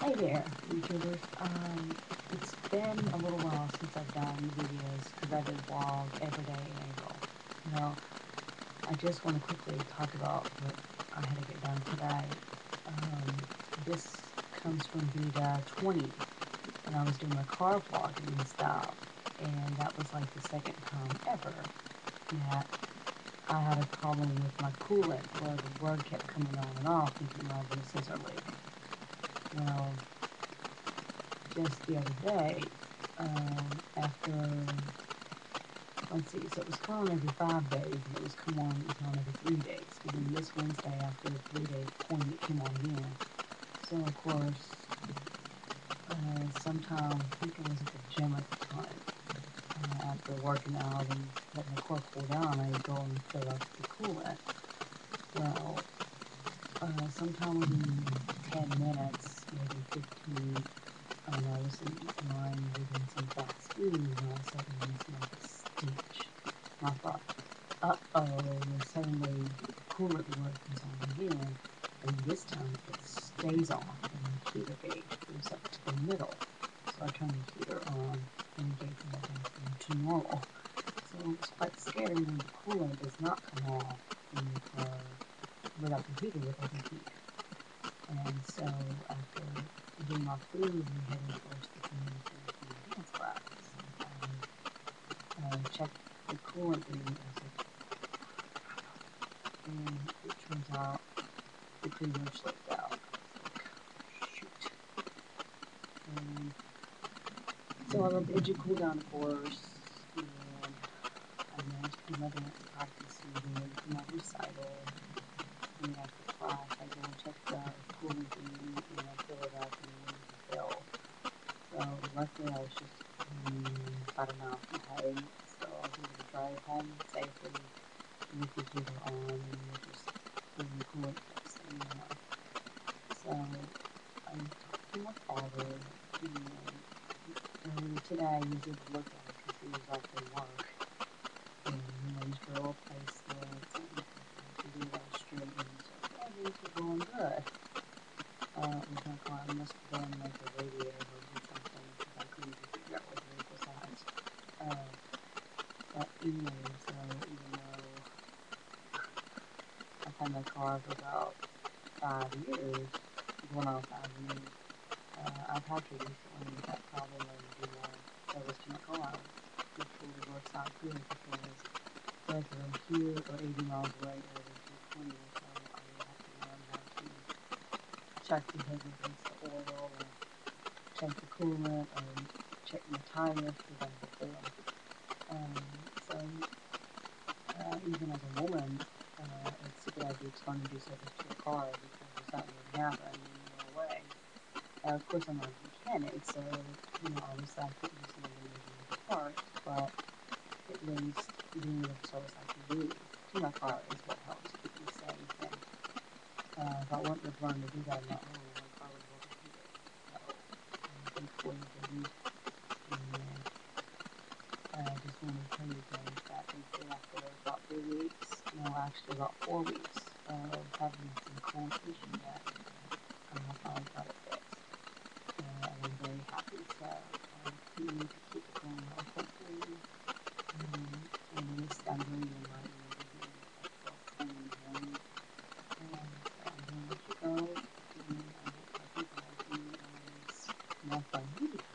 Hey there, YouTubers. It's been a little while since I've done videos because I did vlog every day in April. Well, I just want to quickly talk about what I had to get done today. This comes from Vita 20 when I was doing my car vlogging and stuff, and that was like the second time ever that I had a problem with my coolant where the word kept coming on and off, thinking it might have been a sensor leak. Well, just the other day, after, let's see, so it was come on every 5 days, and it was come on every 3 days. And then this Wednesday, after the 3 day point, it came on again. So, of course, sometime, I think it was at the gym at the time, after working out and letting the car cool down, I go and fill up the coolant. Well, sometime within 10 minutes, maybe 15, I was in line reading some fast food, and all of a sudden I smelled this stench. And I thought, uh-oh, and suddenly the coolant word comes on again, and this time it stays on, and the heater gauge goes up to the middle. So I turn the heater on, and the gauge went down to normal. So it was quite scary when the coolant does not come off in your car without the heater will overheat. And so after getting off food and heading towards the community dance class, I checked the coolant reading. I was like, and it turns out it pretty much slipped out. Shoot. And so I let the engine cool down, of course, and I managed to come up and practice reading for my recital. And after class, I go and check the coolant reading and I fill it up and then fill. So luckily I was just about an hour from home, so I was able to drive home safely with the heater on and just filling the coolant kept staying on. So I talked to my father and today I used it to look at it because he was off from work. And he's drill replacements and to get it all straightened. So yeah, things were going good. With my car, I must have done like a radiator hose or something because I couldn't even figure out what the leak was at. But anyway, so even though I've had my car for about 5 years, going on 5 years, I've had to recently with that problem of the service to my car, which really works out good because whether I'm here or 80 miles away or within 220 or so, I will have to learn how to check the hood, replace the oil, or check the coolant, or check my tires because I'm both of them. So even as a woman, it's a good idea to learn to do service to your car because if something would happen and you're away. Of course, I'm not a mechanic, so obviously I couldn't do some of the major parts, but at least being able to service I can do to my car is what helps keep me safe. And if I wouldn't have learned to do that on my own, my car would have overheated. So thankfully it didn't. And I just wanted to tell you guys that thankfully after about 3 weeks, no, actually about 4 weeks of having some coolant issue that I finally got it fixed. And I'm very happy. So I'll continue to keep it going on, hopefully. And I'm going to invite you over here at 12:20 in the morning. So I'm going to let you go. And I hope I can talk to you guys next month.